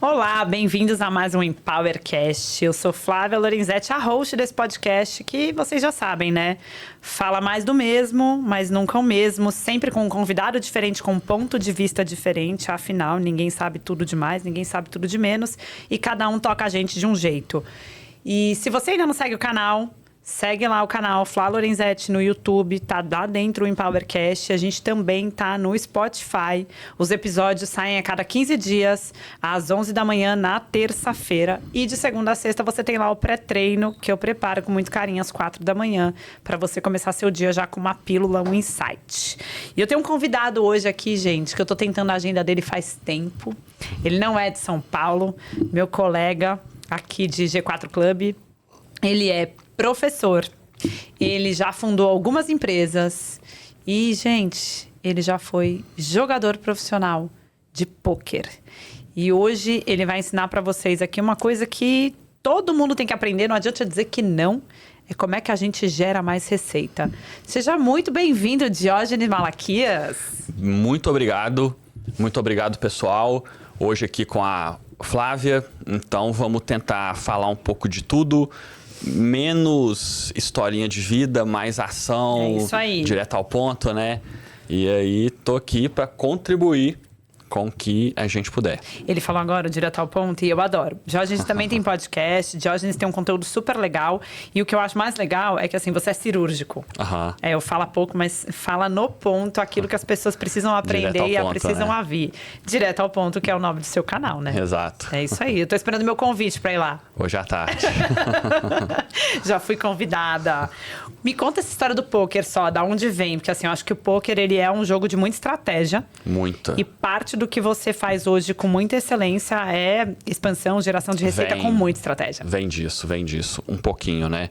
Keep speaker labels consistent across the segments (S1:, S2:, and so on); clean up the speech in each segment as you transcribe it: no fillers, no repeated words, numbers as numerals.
S1: Olá, bem-vindos a mais um EmpowerCast. Eu sou Flávia Lorenzetti, a host desse podcast que vocês já sabem, né? Fala mais do mesmo, mas nunca o mesmo, sempre com um convidado diferente, com um ponto de vista diferente. Afinal, ninguém sabe tudo de mais, ninguém sabe tudo de menos e cada um toca a gente de um jeito. E se você ainda não segue o canal, segue lá o canal Flá Lorenzetti no YouTube, tá lá dentro o EmpowerCast. A gente também tá no Spotify. Os episódios saem a cada 15 dias, às 11 da manhã, na terça-feira. E de segunda a sexta você tem lá o pré-treino, que eu preparo com muito carinho às 4 da manhã, para você começar seu dia já com uma pílula, um insight. E eu tenho um convidado hoje aqui, gente, que eu tô tentando a agenda dele faz tempo. Ele não é de São Paulo, meu colega aqui de G4 Club. Ele é professor, ele já fundou algumas empresas e, gente, ele já foi jogador profissional de pôquer. E hoje ele vai ensinar para vocês aqui uma coisa que todo mundo tem que aprender, não adianta dizer que não, é como é que a gente gera mais receita. Seja muito bem-vindo, Diógenes Malaquias.
S2: Muito obrigado, pessoal. Hoje aqui com a Flávia, então vamos tentar falar um pouco de tudo. Menos historinha de vida, mais ação,
S1: é isso aí,
S2: direto ao ponto, né? E aí, tô aqui para contribuir com o que a gente puder.
S1: Ele falou agora direto ao ponto e eu adoro. Diógenes também tem podcast, Diógenes tem um conteúdo super legal. E o que eu acho mais legal é que, assim, você é cirúrgico. Eu falo pouco, mas fala no ponto aquilo que as pessoas precisam aprender e precisam ouvir. Direto ao ponto, que é o nome do seu canal, né?
S2: Exato.
S1: É isso aí. Eu tô esperando meu convite para ir lá.
S2: Hoje à tarde.
S1: Já fui convidada. Me conta essa história do pôquer só, da onde vem? Porque, assim, eu acho que o pôquer, ele é um jogo de muita estratégia.
S2: Muita.
S1: E parte do que você faz hoje com muita excelência é expansão, geração de receita com muita estratégia.
S2: Vem disso. Um pouquinho, né?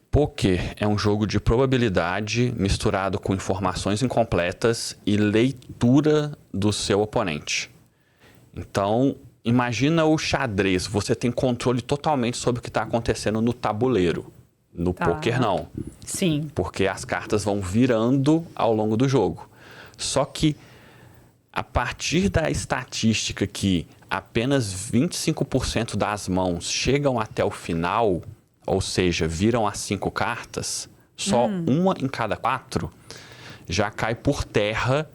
S2: Pôquer é um jogo de probabilidade misturado com informações incompletas e leitura do seu oponente. Então, imagina o xadrez. Você tem controle totalmente sobre o que está acontecendo no tabuleiro. No pôquer, não.
S1: Sim.
S2: Porque as cartas vão virando ao longo do jogo. Só que, a partir da estatística que apenas 25% das mãos chegam até o final, ou seja, viram as 5 cartas, só uma em cada 4, já cai por terra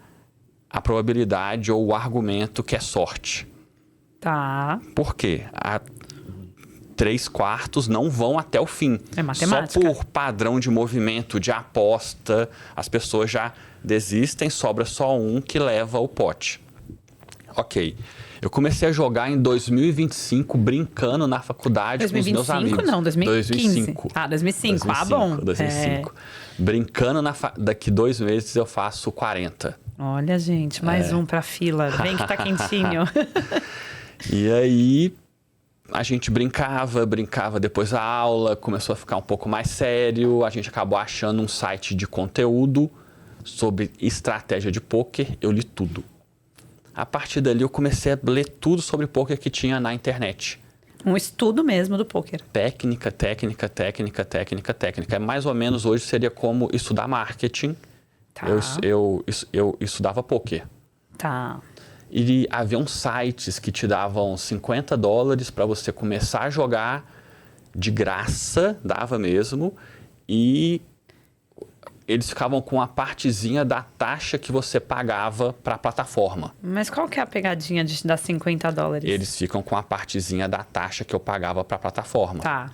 S2: a probabilidade ou o argumento que é sorte.
S1: Tá.
S2: Por quê? 3/4 não vão até o fim.
S1: É matemática.
S2: Só por padrão de movimento, de aposta, as pessoas já desistem, sobra só um que leva o pote. Ok. Eu comecei a jogar em 2025, brincando na faculdade com os meus amigos.
S1: 2025 não, 2015.
S2: 2005.
S1: 2005. Ah, bom.
S2: 2005. Brincando, daqui 2 meses eu faço 40.
S1: Olha, gente, mais um pra fila. Vem que tá quentinho.
S2: E aí, a gente brincava depois da aula, começou a ficar um pouco mais sério, a gente acabou achando um site de conteúdo sobre estratégia de pôquer, eu li tudo. A partir dali eu comecei a ler tudo sobre pôquer que tinha na internet.
S1: Um estudo mesmo do pôquer.
S2: Técnica. É mais ou menos hoje seria como estudar marketing.
S1: Tá.
S2: Eu estudava pôquer.
S1: Tá.
S2: E haviam sites que te davam $50 para você começar a jogar de graça, dava mesmo, e eles ficavam com a partezinha da taxa que você pagava para a plataforma.
S1: Mas qual que é a pegadinha de dar $50?
S2: Eles ficam com a partezinha da taxa que eu pagava para a plataforma.
S1: Tá.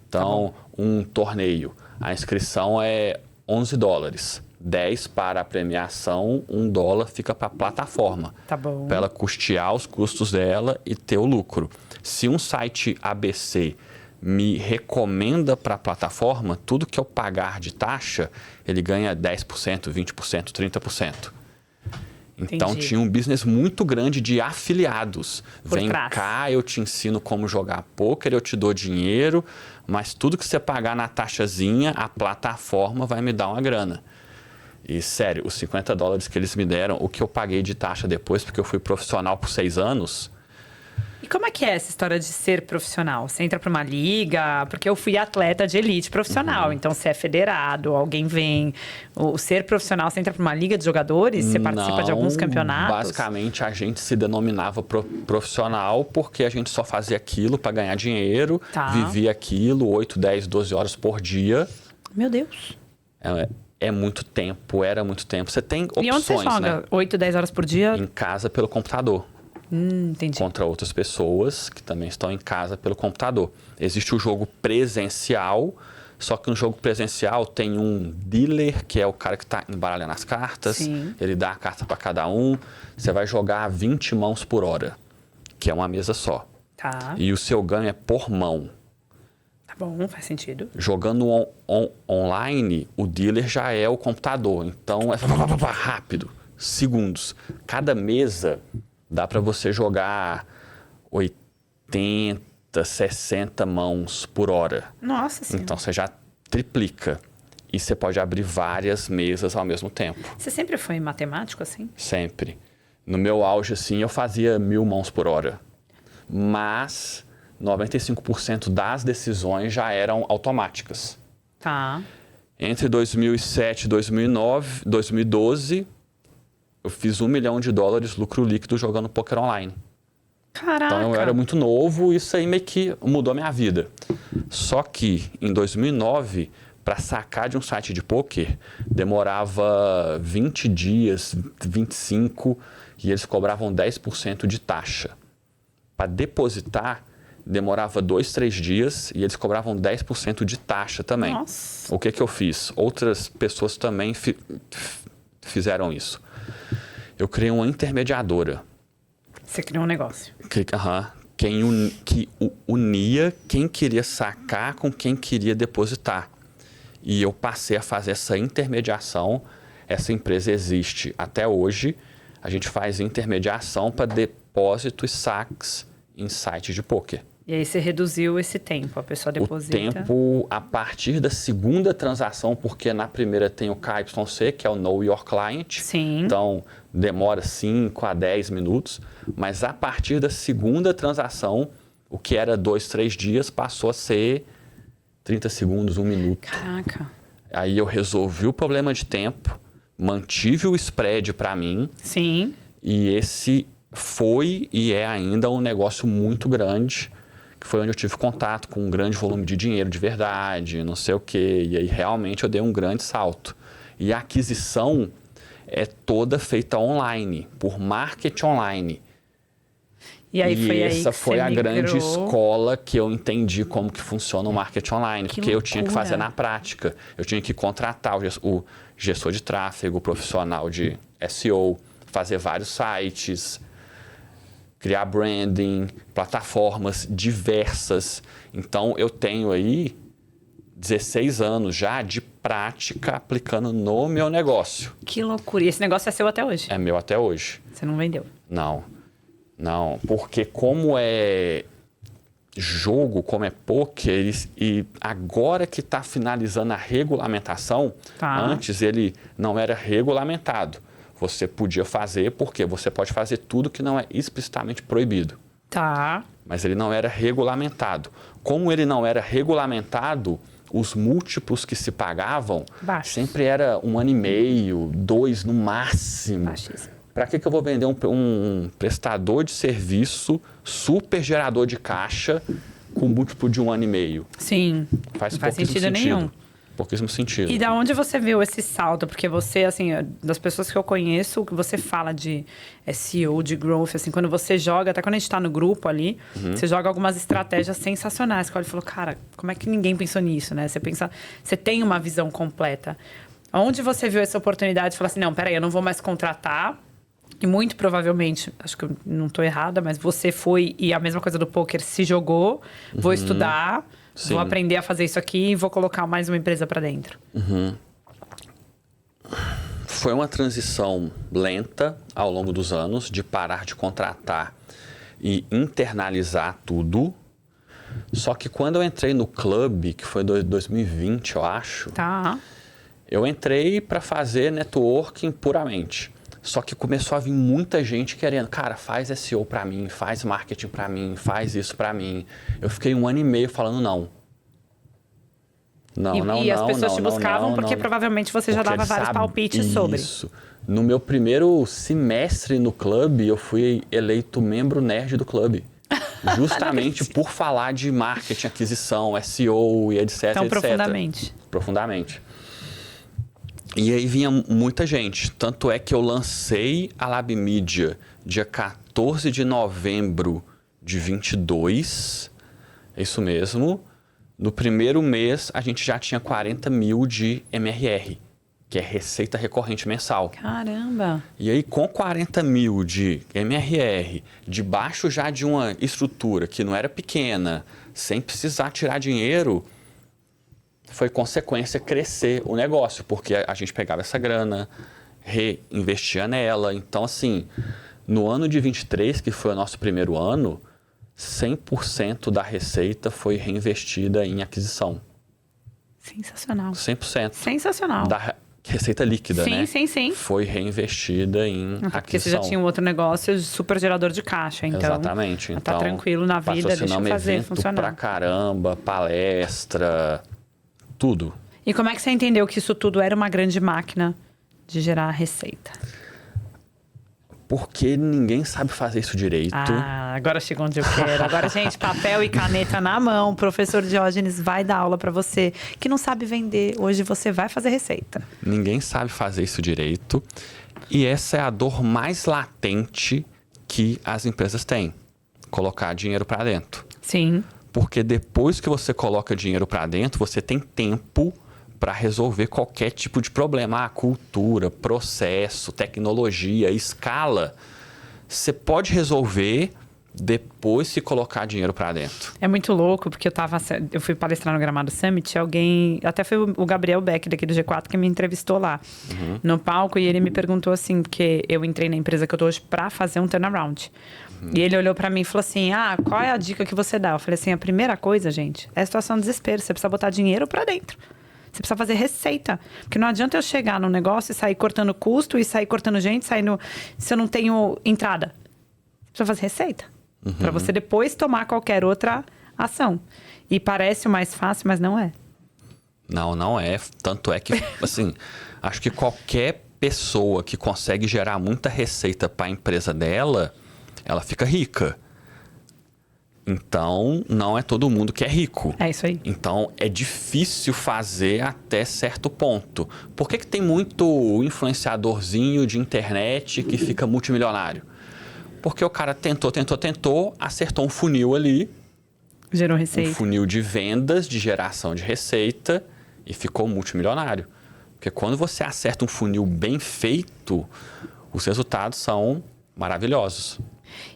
S2: Então, um torneio, a inscrição é $11. 10 para a premiação, $1 fica para a plataforma.
S1: Tá bom.
S2: Para ela custear os custos dela e ter o lucro. Se um site ABC me recomenda para a plataforma, tudo que eu pagar de taxa, ele ganha 10%, 20%, 30%. Então,
S1: Entendi.
S2: tinha um business muito grande de afiliados. Vem
S1: trás.
S2: cá, eu te ensino como jogar pôquer, eu te dou dinheiro, mas tudo que você pagar na taxazinha, a plataforma vai me dar uma grana. E, sério, os $50 que eles me deram, o que eu paguei de taxa depois, porque eu fui profissional por 6 anos,
S1: E como é que é essa história de ser profissional? Você entra para uma liga? Porque eu fui atleta de elite profissional, então você é federado, alguém vem. O ser profissional, você entra para uma liga de jogadores? Você participa de alguns campeonatos?
S2: Basicamente, a gente se denominava profissional porque a gente só fazia aquilo para ganhar dinheiro, vivia aquilo 8, 10, 12 horas por dia.
S1: Meu Deus.
S2: É muito tempo, era muito tempo. Você tem opções,
S1: e onde você joga?
S2: né?
S1: 8, 10 horas por dia?
S2: Em casa pelo computador.
S1: Entendi.
S2: Contra outras pessoas que também estão em casa pelo computador. Existe o jogo presencial, só que no jogo presencial tem um dealer, que é o cara que está embaralhando as cartas.
S1: Sim.
S2: Ele dá a carta para cada um. Você vai jogar 20 mãos por hora, que é uma mesa só.
S1: Tá.
S2: E o seu ganho é por mão.
S1: Tá bom, faz sentido.
S2: Jogando online, o dealer já é o computador. Então, é rápido. Segundos. Cada mesa dá para você jogar 80, 60 mãos por hora.
S1: Nossa Senhora.
S2: Então, você já triplica. E você pode abrir várias mesas ao mesmo tempo.
S1: Você sempre foi matemático, assim?
S2: Sempre. No meu auge, assim, eu fazia 1000 mãos por hora. Mas 95% das decisões já eram automáticas.
S1: Tá.
S2: Entre 2007 e 2012, eu fiz $1 milhão lucro líquido jogando poker online.
S1: Caraca.
S2: Então eu era muito novo e isso aí meio que mudou a minha vida. Só que em 2009, para sacar de um site de poker, demorava 20 dias, 25, e eles cobravam 10% de taxa. Para depositar, demorava 2, 3 dias e eles cobravam 10% de taxa também.
S1: Nossa.
S2: O que eu fiz? Outras pessoas também fizeram isso. Eu criei uma intermediadora.
S1: Você criou um negócio.
S2: Que unia quem queria sacar com quem queria depositar. E eu passei a fazer essa intermediação. Essa empresa existe até hoje. A gente faz intermediação para depósito e saques em sites de poker.
S1: E aí você reduziu esse tempo, a pessoa deposita.
S2: O tempo a partir da segunda transação, porque na primeira tem o KYC, que é o Know Your Client.
S1: Sim.
S2: Então, demora 5 a 10 minutos. Mas a partir da segunda transação, o que era 2, 3 dias, passou a ser 30 segundos, 1 minuto.
S1: Caraca.
S2: Aí eu resolvi o problema de tempo, mantive o spread para mim.
S1: Sim.
S2: E esse foi e é ainda um negócio muito grande, que foi onde eu tive contato com um grande volume de dinheiro de verdade, não sei o quê. E aí realmente eu dei um grande salto. E a aquisição é toda feita online, por marketing online.
S1: E aí foi aí
S2: essa
S1: que
S2: foi
S1: você
S2: a grande
S1: migrou.
S2: escola que eu entendi como que funciona o marketing online.
S1: Que
S2: porque eu tinha que
S1: loucura.
S2: fazer na prática. Eu tinha que contratar o gestor de tráfego, o profissional de SEO, fazer vários sites, criar branding, plataformas diversas. Então, eu tenho aí 16 anos já de prática aplicando no meu negócio.
S1: Que loucura. E esse negócio é seu até hoje?
S2: É meu até hoje.
S1: Você não vendeu?
S2: Não, porque como é jogo, como é poker, e agora que está finalizando a regulamentação, antes ele não era regulamentado. Você podia fazer porque você pode fazer tudo que não é explicitamente proibido.
S1: Tá.
S2: Mas ele não era regulamentado. Como ele não era regulamentado, os múltiplos que se pagavam sempre era 1 ano e meio, 2 no máximo.
S1: Baixíssimo.
S2: Para que eu vou vender um prestador de serviço super gerador de caixa com múltiplo de 1 ano e meio?
S1: Sim.
S2: Faz
S1: não faz
S2: pouquíssimo
S1: sentido nenhum.
S2: Pouquíssimo sentido.
S1: E da onde você viu esse salto? Porque você, assim, das pessoas que eu conheço, que você fala de SEO, de growth, assim, quando você joga, até quando a gente tá no grupo ali, você joga algumas estratégias sensacionais. Que olha e falou, cara, como é que ninguém pensou nisso, né? Você pensa, você tem uma visão completa. Onde você viu essa oportunidade de falar assim, não, peraí, eu não vou mais contratar. E muito provavelmente, acho que eu não estou errada, mas você foi e a mesma coisa do poker, se jogou, vou estudar, vou aprender a fazer isso aqui e vou colocar mais uma empresa para dentro.
S2: Foi uma transição lenta ao longo dos anos de parar de contratar e internalizar tudo. Só que quando eu entrei no clube, que foi 2020, eu acho,
S1: Tá.
S2: eu entrei para fazer networking puramente. Só que começou a vir muita gente querendo, cara, faz SEO para mim, faz marketing para mim, faz isso para mim. Eu fiquei 1 ano e meio falando não.
S1: E as pessoas te buscavam porque provavelmente você já dava vários palpites sobre.
S2: Isso. No meu primeiro semestre no clube, eu fui eleito membro nerd do clube. Justamente por falar de marketing, aquisição, SEO e etc,
S1: então,
S2: etc. Profundamente. E aí vinha muita gente. Tanto é que eu lancei a Lab Media dia 14 de novembro de 22. É isso mesmo. No primeiro mês, a gente já tinha 40 mil de MRR, que é receita recorrente mensal.
S1: Caramba!
S2: E aí, com 40 mil de MRR, debaixo já de uma estrutura que não era pequena, sem precisar tirar dinheiro, foi consequência crescer o negócio, porque a gente pegava essa grana, reinvestia nela. Então, assim, no ano de 23, que foi o nosso primeiro ano, 100% da receita foi reinvestida em aquisição.
S1: Sensacional.
S2: 100%.
S1: Sensacional.
S2: Da receita líquida, né?
S1: Sim.
S2: Foi reinvestida em aquisição.
S1: Porque você já tinha um outro negócio super gerador de caixa, então.
S2: Exatamente. Então,
S1: tá tranquilo na vida, deixa eu fazer
S2: evento
S1: funcionar.
S2: pra caramba, palestra, tudo.
S1: E como é que você entendeu que isso tudo era uma grande máquina de gerar receita?
S2: Porque ninguém sabe fazer isso direito.
S1: Ah, agora chegou onde eu quero. Agora, gente, papel e caneta na mão. O professor Diógenes vai dar aula para você que não sabe vender. Hoje você vai fazer receita.
S2: Ninguém sabe fazer isso direito. E essa é a dor mais latente que as empresas têm. Colocar dinheiro para dentro.
S1: Sim.
S2: Porque depois que você coloca dinheiro para dentro, você tem tempo para resolver qualquer tipo de problema. Cultura, processo, tecnologia, escala. Você pode resolver depois que colocar dinheiro para dentro.
S1: É muito louco, porque eu fui palestrar no Gramado Summit, até foi o Gabriel Beck daqui do G4 que me entrevistou lá no palco, e ele me perguntou assim, porque eu entrei na empresa que eu tô hoje para fazer um turnaround. E ele olhou para mim e falou assim, qual é a dica que você dá? Eu falei assim, a primeira coisa, gente, é a situação de desespero, você precisa botar dinheiro para dentro. Você precisa fazer receita. Porque não adianta eu chegar num negócio e sair cortando custo e sair cortando gente, se eu não tenho entrada. Você precisa fazer receita. Para você depois tomar qualquer outra ação. E parece o mais fácil, mas não é.
S2: Não é. Tanto é que, assim, acho que qualquer pessoa que consegue gerar muita receita para a empresa dela, ela fica rica. Então, não é todo mundo que é rico.
S1: É isso aí.
S2: Então, é difícil fazer até certo ponto. Por que tem muito influenciadorzinho de internet que fica multimilionário? Porque o cara tentou, acertou um funil ali.
S1: Gerou receita.
S2: Um funil de vendas, de geração de receita e ficou multimilionário. Porque quando você acerta um funil bem feito, os resultados são maravilhosos.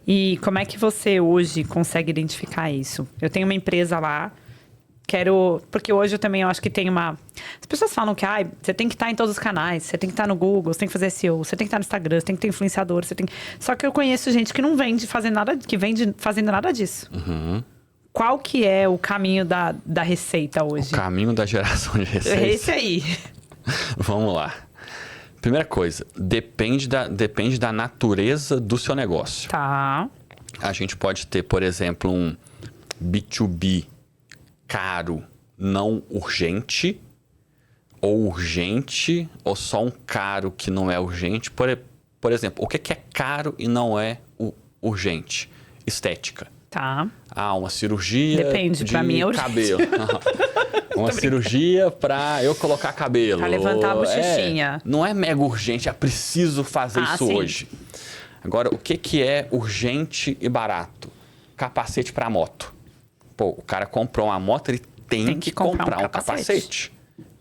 S1: E como é que você hoje consegue identificar isso? Eu tenho uma empresa lá, porque hoje eu também acho que tem uma... As pessoas falam que você tem que estar em todos os canais, você tem que estar no Google, você tem que fazer SEO, você tem que estar no Instagram, você tem que ter influenciador, Só que eu conheço gente que não vende fazendo nada disso. Qual que é o caminho da receita hoje?
S2: O caminho da geração de receita.
S1: É esse aí.
S2: Vamos lá. Primeira coisa, depende da natureza do seu negócio.
S1: Tá.
S2: A gente pode ter, por exemplo, um B2B caro, não urgente, ou urgente, ou só um caro que não é urgente. Por exemplo, o que é caro e não é urgente? Estética.
S1: Tá.
S2: Uma cirurgia
S1: Depende,
S2: de
S1: pra mim é
S2: cabelo. Uma cirurgia para eu colocar cabelo.
S1: Pra levantar a bochechinha.
S2: Não é mega urgente, é preciso fazer isso
S1: sim.
S2: hoje. Agora, o que é urgente e barato? Capacete para moto. Pô, o cara comprou uma moto, ele tem que comprar um capacete.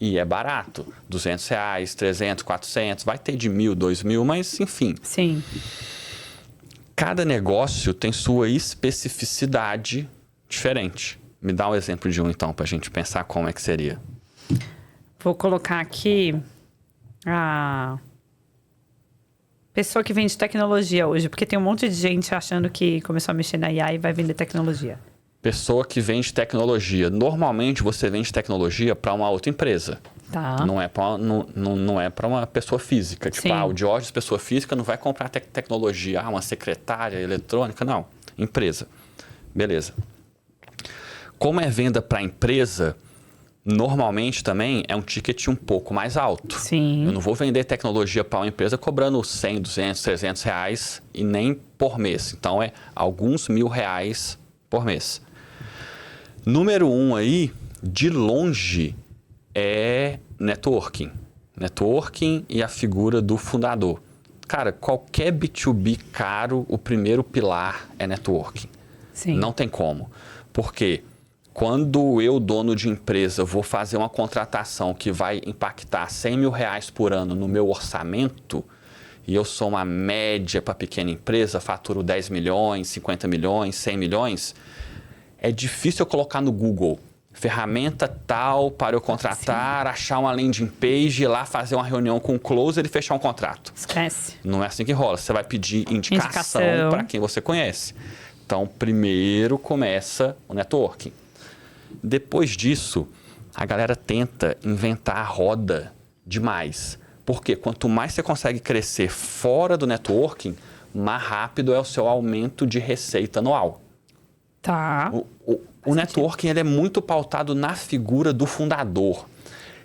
S2: E é barato. R$200, 300, 400, vai ter de 1.000, 2.000, mas enfim.
S1: Sim.
S2: Cada negócio tem sua especificidade diferente. Me dá um exemplo de um, então, para a gente pensar como é que seria.
S1: Vou colocar aqui a pessoa que vende tecnologia hoje, porque tem um monte de gente achando que começou a mexer na IA e vai vender tecnologia.
S2: Pessoa que vende tecnologia. Normalmente, você vende tecnologia para uma outra empresa.
S1: Tá.
S2: Não é para uma pessoa física. Tipo,
S1: Sim.
S2: o Diógenes, pessoa física, não vai comprar tecnologia. Uma secretária eletrônica. Não. Empresa. Beleza. Como é venda para empresa, normalmente também é um ticket um pouco mais alto.
S1: Sim.
S2: Eu não vou vender tecnologia para uma empresa cobrando 100, 200, 300 reais e nem por mês. Então, é alguns R$1.000 por mês. Número 1 aí, de longe, é networking. Networking e a figura do fundador. Cara, qualquer B2B caro, o primeiro pilar é networking.
S1: Sim.
S2: Não tem como. Por quê? Quando eu, dono de empresa, vou fazer uma contratação que vai impactar R$100.000 por ano no meu orçamento, e eu sou uma média para pequena empresa, faturo 10 milhões, 50 milhões, 100 milhões, é difícil eu colocar no Google ferramenta tal para eu contratar, achar uma landing page, ir lá fazer uma reunião com o closer e fechar um contrato.
S1: Esquece.
S2: Não é assim que rola. Você vai pedir indicação para quem você conhece. Então, primeiro começa o networking. Depois disso, a galera tenta inventar a roda demais. Porque quanto mais você consegue crescer fora do networking, mais rápido é o seu aumento de receita anual.
S1: Tá.
S2: O networking ele é muito pautado na figura do fundador.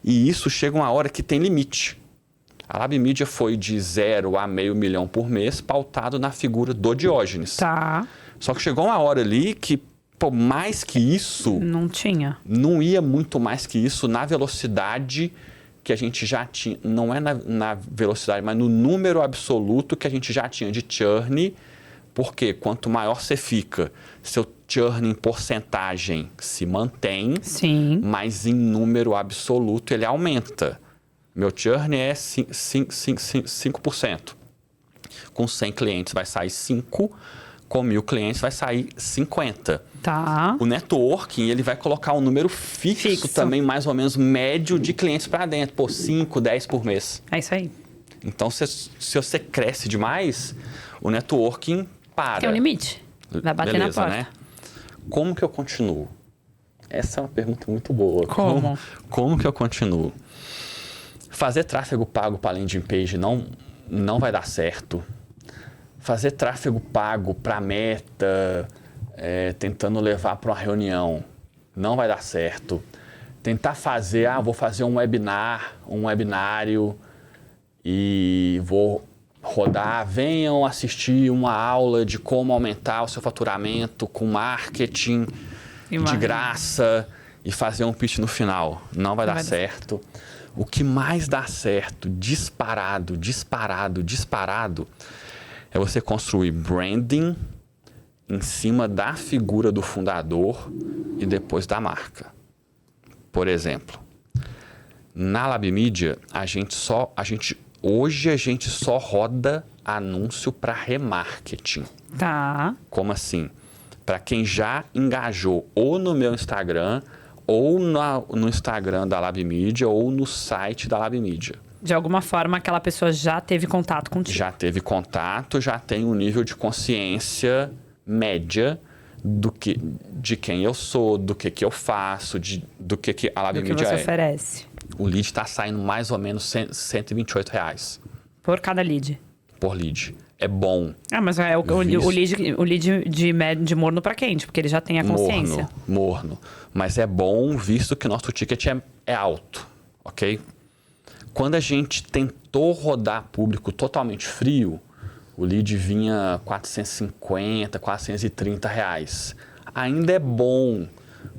S2: E isso chega uma hora que tem limite. A Lab Media foi de 0 a R$500 mil por mês, pautado na figura do Diógenes.
S1: Tá.
S2: Só que chegou uma hora ali que, pô, mais que isso...
S1: Não tinha.
S2: Não ia muito mais que isso na velocidade que a gente já tinha. Não é na velocidade, mas no número absoluto que a gente já tinha de churn. Porque quanto maior você fica, seu churn em porcentagem se mantém,
S1: Sim.
S2: mas em número absoluto ele aumenta. Meu churn é 5%. Com 100 clientes vai sair 5, com 1.000 clientes vai sair 50.
S1: Tá.
S2: O networking, ele vai colocar um número fixo também, mais ou menos médio de clientes para dentro. Pô, 5, 10 por mês.
S1: É isso aí.
S2: Então, se você cresce demais, o networking para.
S1: Tem um limite. Vai bater
S2: Beleza,
S1: na porta.
S2: né? Como que eu continuo? Essa é uma pergunta muito boa. Como que eu continuo? Fazer tráfego pago para landing page não vai dar certo. Fazer tráfego pago para meta, tentando levar para uma reunião, não vai dar certo. Tentar fazer, vou fazer um webinário e vou rodar, venham assistir uma aula de como aumentar o seu faturamento com marketing de graça e fazer um pitch no final. Não vai dar certo. O que mais dá certo, disparado, é você construir branding em cima da figura do fundador e depois da marca. Por exemplo, na Lab Media, hoje a gente só roda anúncio para remarketing.
S1: Tá.
S2: Como assim? Para quem já engajou ou no meu Instagram, ou no Instagram da Lab Media, ou no site da Lab Media.
S1: De alguma forma, aquela pessoa já teve contato contigo.
S2: Já teve contato, já tem um nível de consciência média de quem eu sou, do que eu faço, do que a Lab Media é.
S1: Do que você oferece.
S2: O lead está saindo mais ou menos R$128.
S1: Por cada lead.
S2: Por lead. É bom.
S1: Mas é o lead de morno para quente, porque ele já tem a consciência.
S2: Morno. Mas é bom visto que nosso ticket é alto, ok? Quando a gente tentou rodar público totalmente frio, o lead vinha R$450, R$430. Ainda é bom,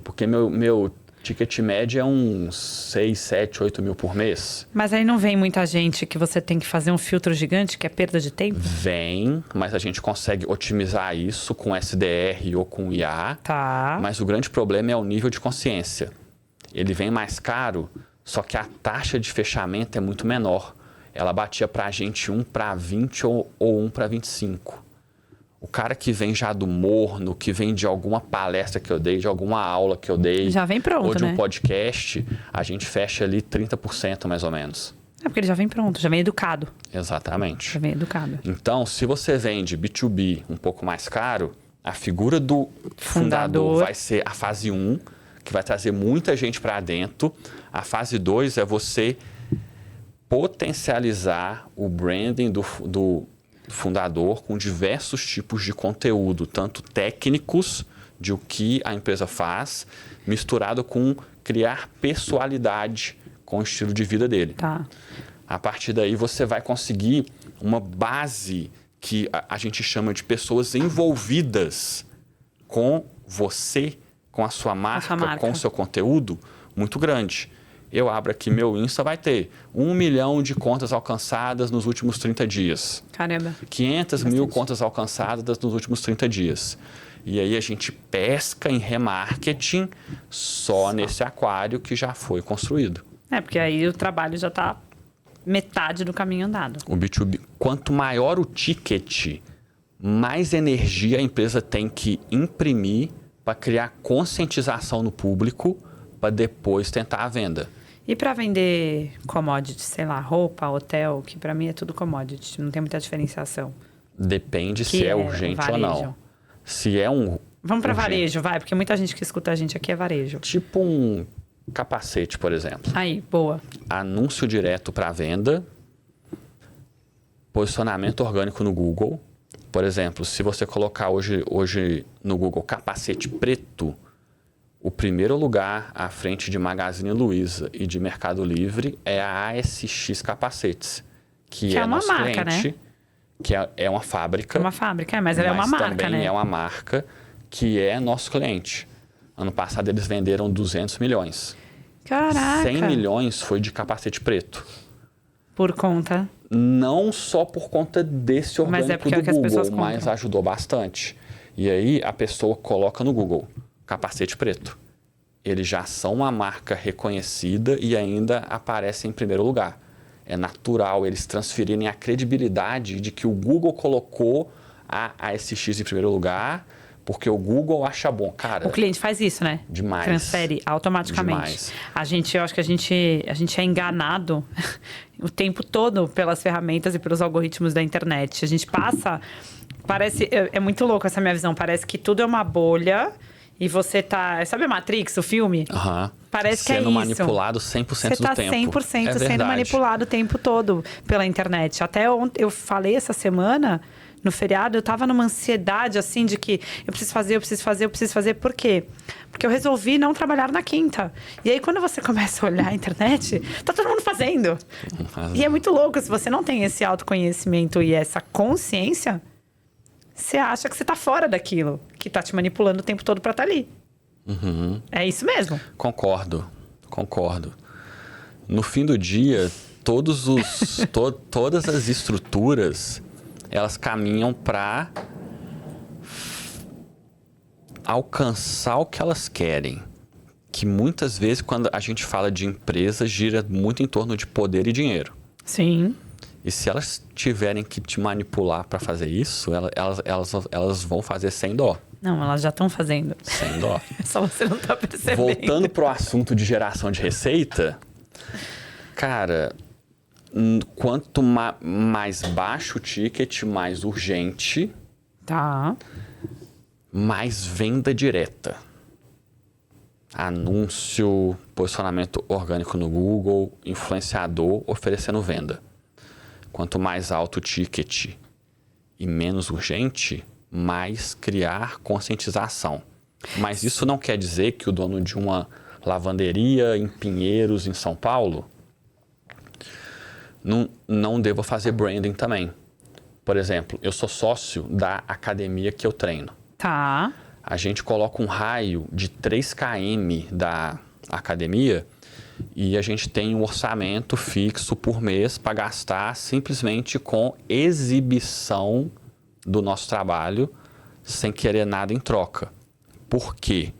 S2: porque meu ticket médio é uns 6, 7, 8 mil por mês.
S1: Mas aí não vem muita gente que você tem que fazer um filtro gigante, que é perda de tempo?
S2: Vem, mas a gente consegue otimizar isso com SDR ou com IA.
S1: Tá.
S2: Mas o grande problema é o nível de consciência. Ele vem mais caro, só que a taxa de fechamento é muito menor. Ela batia pra gente 1 para 20 ou 1 para 25. O cara que vem já do morno, que vem de alguma palestra que eu dei, de alguma aula que eu dei...
S1: Já vem pronto,
S2: ou de um
S1: né?
S2: podcast, a gente fecha ali 30% mais ou menos.
S1: É porque ele já vem pronto, já vem educado.
S2: Exatamente.
S1: Já vem educado.
S2: Então, se você vende B2B um pouco mais caro, a figura do fundador vai ser a fase 1, que vai trazer muita gente para dentro. A fase 2 é você potencializar o branding do fundador com diversos tipos de conteúdo, tanto técnicos de o que a empresa faz, misturado com criar pessoalidade com o estilo de vida dele.
S1: Tá.
S2: A partir daí você vai conseguir uma base que a gente chama de pessoas envolvidas com você, com a sua marca, com o seu conteúdo, muito grande. Eu abro aqui meu Insta, vai ter 1 milhão de contas alcançadas nos últimos 30 dias.
S1: Caramba.
S2: 500 mil contas alcançadas nos últimos 30 dias. E aí a gente pesca em remarketing só nesse aquário que já foi construído.
S1: Porque aí o trabalho já está metade do caminho andado.
S2: O B2B, quanto maior o ticket, mais energia a empresa tem que imprimir para criar conscientização no público para depois tentar a venda.
S1: E para vender commodity, sei lá, roupa, hotel, que para mim é tudo commodity, não tem muita diferenciação.
S2: Depende se é urgente ou não. Se é um...
S1: Vamos para varejo, vai, porque muita gente que escuta a gente aqui é varejo.
S2: Tipo um capacete, por exemplo.
S1: Aí, boa.
S2: Anúncio direto para venda, posicionamento orgânico no Google. Por exemplo, se você colocar hoje no Google capacete preto, o primeiro lugar à frente de Magazine Luiza e de Mercado Livre é a ASX Capacetes, que é uma nosso marca, cliente, né? Que é uma fábrica.
S1: É uma fábrica, mas ela é uma marca, né?
S2: Também é uma marca que é nosso cliente. Ano passado eles venderam 200 milhões.
S1: Caraca!
S2: 100 milhões foi de capacete preto.
S1: Por conta?
S2: Não só por conta desse orgânico do Google, mas ajudou bastante. E aí a pessoa coloca no Google capacete preto. Eles já são uma marca reconhecida e ainda aparecem em primeiro lugar. É natural eles transferirem a credibilidade de que o Google colocou a ASX em primeiro lugar, porque o Google acha bom. Cara,
S1: o cliente faz isso, né?
S2: Demais.
S1: Transfere automaticamente.
S2: Demais.
S1: Eu acho que a gente é enganado o tempo todo pelas ferramentas e pelos algoritmos da internet. A gente passa... É muito louco essa minha visão. Parece que tudo é uma bolha e você tá... Sabe Matrix, o filme? Parece que é isso.
S2: Sendo manipulado 100% do tempo.
S1: Você tá 100% sendo manipulado o tempo todo pela internet. Até ontem, eu falei essa semana... No feriado, eu tava numa ansiedade, assim, de que eu preciso fazer. Por quê? Porque eu resolvi não trabalhar na quinta. E aí, quando você começa a olhar a internet, tá todo mundo fazendo. E é muito louco. Se você não tem esse autoconhecimento e essa consciência, você acha que você tá fora daquilo, que tá te manipulando o tempo todo pra estar ali. É isso mesmo.
S2: Concordo. No fim do dia, todas as estruturas... elas caminham para alcançar o que elas querem. Que muitas vezes, quando a gente fala de empresa, gira muito em torno de poder e dinheiro.
S1: Sim.
S2: E se elas tiverem que te manipular para fazer isso, elas vão fazer sem dó.
S1: Não, elas já estão fazendo.
S2: Sem dó.
S1: Só você não está percebendo.
S2: Voltando para o assunto de geração de receita, cara... Quanto mais baixo o ticket, mais urgente,
S1: tá,
S2: mais venda direta. Anúncio, posicionamento orgânico no Google, influenciador oferecendo venda. Quanto mais alto o ticket e menos urgente, mais criar conscientização. Mas isso não quer dizer que o dono de uma lavanderia em Pinheiros, em São Paulo... Não devo fazer branding também. Por exemplo, eu sou sócio da academia que eu treino.
S1: Tá.
S2: A gente coloca um raio de 3 km da academia e a gente tem um orçamento fixo por mês para gastar simplesmente com exibição do nosso trabalho sem querer nada em troca. Por quê?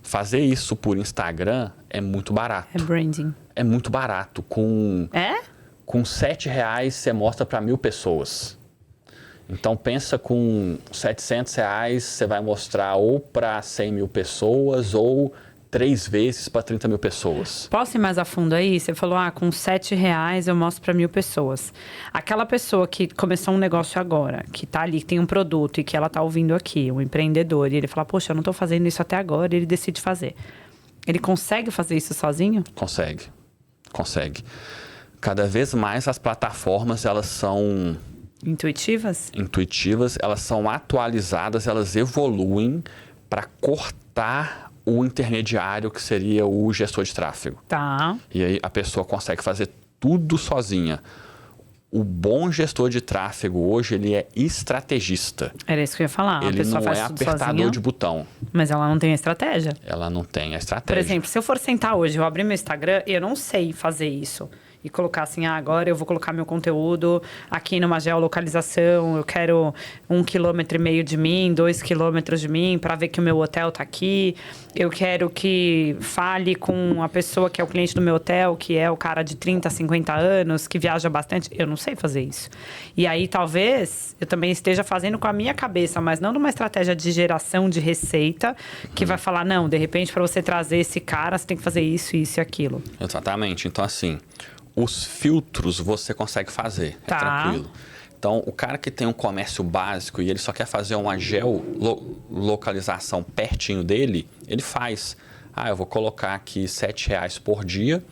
S2: Fazer isso por Instagram é muito barato.
S1: É branding.
S2: É muito barato. Com R$7 você mostra para 1.000 pessoas. Então pensa com R$700 você vai mostrar ou para 100 mil pessoas ou 3 vezes para 30 mil pessoas.
S1: Posso ir mais a fundo aí? Você falou, com R$7 eu mostro para 1.000 pessoas. Aquela pessoa que começou um negócio agora, que tá ali, que tem um produto e que ela tá ouvindo aqui, um empreendedor, e ele fala, poxa, eu não tô fazendo isso até agora, e ele decide fazer. Ele consegue fazer isso sozinho?
S2: Consegue. Cada vez mais as plataformas, elas são
S1: Intuitivas?
S2: elas são atualizadas, elas evoluem para cortar o intermediário que seria o gestor de tráfego.
S1: Tá.
S2: E aí a pessoa consegue fazer tudo sozinha. O bom gestor de tráfego hoje, ele é estrategista.
S1: Era isso que eu ia falar.
S2: Ele
S1: a pessoa
S2: não
S1: faz
S2: é
S1: tudo
S2: apertador
S1: sozinha,
S2: de botão.
S1: mas ela não tem a estratégia.
S2: Ela não tem a
S1: Por
S2: estratégia.
S1: exemplo, se eu for sentar hoje, eu abrir meu Instagram, eu não sei fazer isso. E colocar assim, agora eu vou colocar meu conteúdo aqui numa geolocalização, eu quero 1,5 km de mim, 2 km de mim, para ver que o meu hotel tá aqui. Eu quero que fale com a pessoa que é o cliente do meu hotel, que é o cara de 30, 50 anos, que viaja bastante. Eu não sei fazer isso. E aí, talvez, eu também esteja fazendo com a minha cabeça, mas não numa estratégia de geração de receita, que vai falar, não, de repente, para você trazer esse cara, você tem que fazer isso, isso e aquilo.
S2: Exatamente. Então, assim, os filtros você consegue fazer,
S1: Tá.
S2: é tranquilo. Então, o cara que tem um comércio básico e ele só quer fazer uma geolocalização pertinho dele, ele faz. Eu vou colocar aqui R$7 por dia,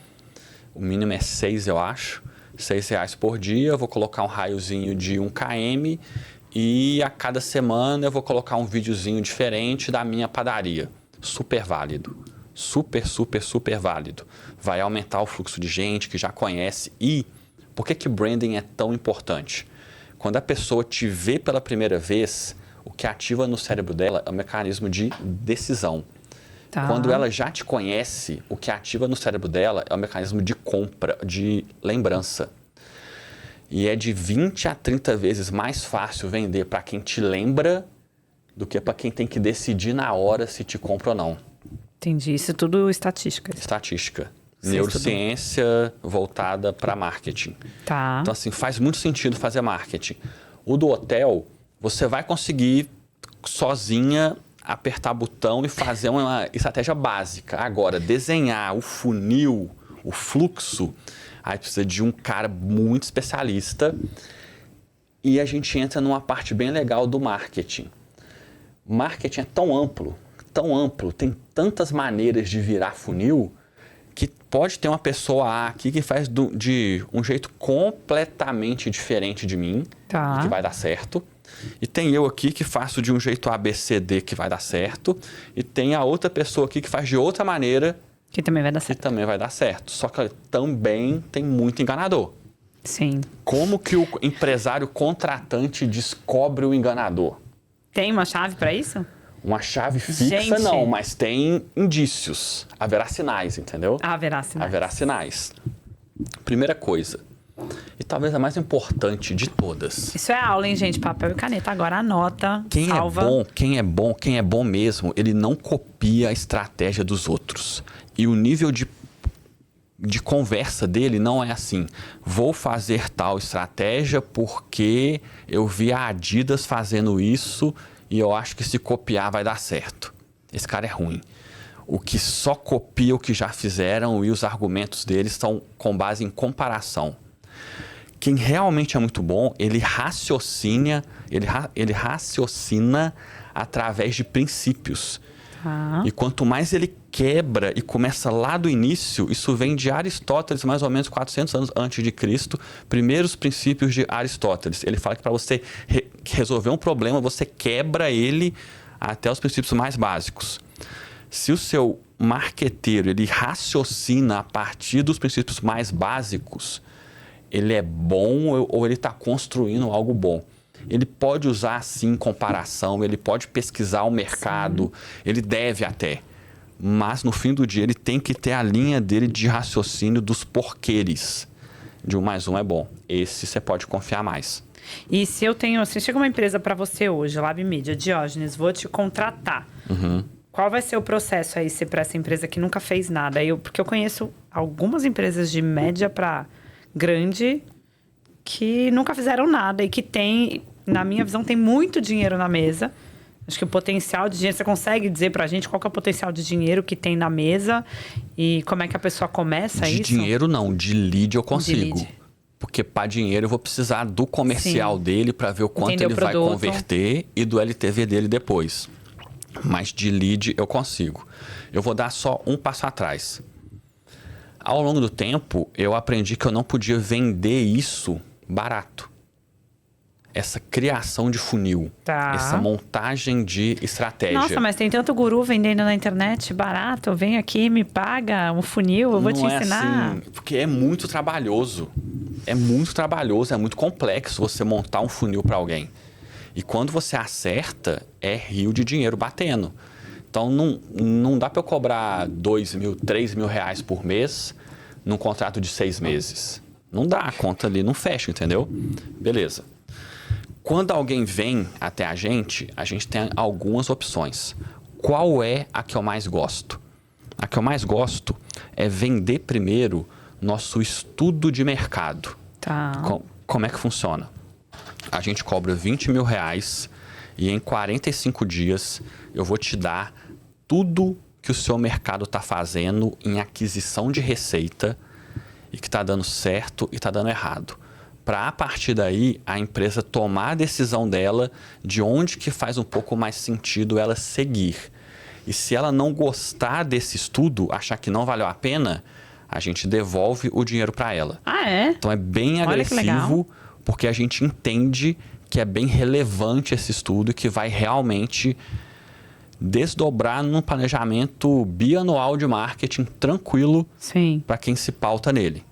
S2: o mínimo é 6, eu acho. R$6 por dia, eu vou colocar um raiozinho de 1 km e a cada semana eu vou colocar um videozinho diferente da minha padaria. Super válido. Super válido. Vai aumentar o fluxo de gente que já conhece. E por que branding é tão importante? Quando a pessoa te vê pela primeira vez, o que ativa no cérebro dela é um mecanismo de decisão.
S1: Tá.
S2: Quando ela já te conhece, o que ativa no cérebro dela é um mecanismo de compra, de lembrança. E é de 20 a 30 vezes mais fácil vender para quem te lembra do que para quem tem que decidir na hora se te compra ou não.
S1: Entendi. Isso tudo estatística.
S2: Estatística.
S1: Você
S2: Neurociência voltada para marketing.
S1: Tá.
S2: Então, assim, faz muito sentido fazer marketing. O do hotel, você vai conseguir sozinha apertar botão e fazer uma estratégia básica. Agora, desenhar o funil, o fluxo, aí precisa de um cara muito especialista. E a gente entra numa parte bem legal do marketing. Marketing é tão amplo, tem tantas maneiras de virar funil, que pode ter uma pessoa A aqui que faz de um jeito completamente diferente de mim,
S1: Tá.
S2: e que vai dar certo. E tem eu aqui que faço de um jeito A, B, C, D, que vai dar certo. E tem a outra pessoa aqui que faz de outra maneira,
S1: Que também vai dar
S2: que
S1: certo.
S2: também vai dar certo. Só que também tem muito enganador.
S1: Sim.
S2: Como que o empresário contratante descobre o enganador?
S1: Tem uma chave para isso?
S2: Uma chave fixa,
S1: Gente.
S2: não, mas tem indícios. Haverá sinais, entendeu?
S1: Haverá sinais.
S2: Haverá sinais. Primeira coisa, e talvez a mais importante de todas.
S1: Isso é aula, hein, gente? Papel e caneta. Agora anota, salva.
S2: Quem é bom mesmo, ele não copia a estratégia dos outros. E o nível de conversa dele não é assim. Vou fazer tal estratégia porque eu vi a Adidas fazendo isso e eu acho que se copiar vai dar certo. Esse cara é ruim. O que só copia o que já fizeram e os argumentos deles estão com base em comparação. Quem realmente é muito bom, ele raciocina através de princípios.
S1: Tá.
S2: E quanto mais ele quebra e começa lá do início, isso vem de Aristóteles, mais ou menos 400 anos antes de Cristo, primeiros princípios de Aristóteles. Ele fala que para você resolver um problema, você quebra ele até os princípios mais básicos. Se o seu marqueteiro ele raciocina a partir dos princípios mais básicos, ele é bom ou ele está construindo algo bom. Ele pode usar, sim, comparação, ele pode pesquisar o mercado, ele deve até. Mas, no fim do dia, ele tem que ter a linha dele de raciocínio dos porquês. De 1 mais 1 é bom. Esse você pode confiar mais.
S1: E se chega uma empresa para você hoje, Lab Media, Diógenes, vou te contratar. Qual vai ser o processo aí para essa empresa que nunca fez nada? Porque eu conheço algumas empresas de média para grande que nunca fizeram nada e que tem, na minha visão, tem muito dinheiro na mesa. Acho que o potencial de dinheiro, você consegue dizer pra gente qual que é o potencial de dinheiro que tem na mesa e como é que a pessoa começa isso?
S2: De dinheiro não, de lead eu consigo.
S1: De lead.
S2: Porque para dinheiro eu vou precisar do comercial dele para ver o quanto
S1: Entender
S2: ele
S1: o
S2: vai
S1: produto.
S2: converter e do LTV dele depois. mas de lead eu consigo. Eu vou dar só um passo atrás. Ao longo do tempo, eu aprendi que eu não podia vender isso barato. Essa criação de funil, essa montagem de estratégia.
S1: Nossa, mas tem tanto guru vendendo na internet barato. Vem aqui, me paga um funil, eu vou te ensinar.
S2: Assim, porque é muito trabalhoso. É muito trabalhoso, é muito complexo você montar um funil para alguém. E quando você acerta, é rio de dinheiro batendo. Então, não dá para eu cobrar 2 mil, 3 mil reais por mês num contrato de 6 meses. Não dá, a conta ali não fecha, entendeu? Beleza. Quando alguém vem até a gente tem algumas opções. Qual é a que eu mais gosto? A que eu mais gosto é vender primeiro nosso estudo de mercado.
S1: Tá.
S2: Como é que funciona? A gente cobra 20 mil reais e em 45 dias eu vou te dar tudo que o seu mercado está fazendo em aquisição de receita e que está dando certo e está dando errado. Para, a partir daí, a empresa tomar a decisão dela de onde que faz um pouco mais sentido ela seguir. E se ela não gostar desse estudo, achar que não valeu a pena, a gente devolve o dinheiro para ela.
S1: Ah, é?
S2: Então é bem
S1: Olha que legal.
S2: agressivo, porque a gente entende que é bem relevante esse estudo e que vai realmente desdobrar num planejamento bianual de marketing tranquilo para quem se pauta nele.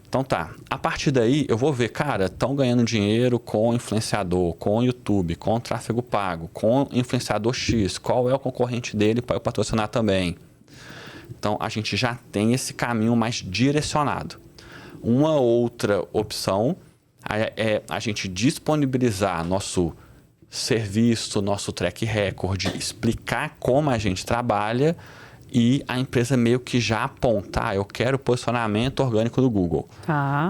S2: Então tá, a partir daí eu vou ver, cara, estão ganhando dinheiro com influenciador, com YouTube, com tráfego pago, com influenciador X, qual é o concorrente dele para eu patrocinar também. Então a gente já tem esse caminho mais direcionado. Uma outra opção é a gente disponibilizar nosso serviço, nosso track record, explicar como a gente trabalha e a empresa meio que já apontar, eu quero posicionamento orgânico do Google,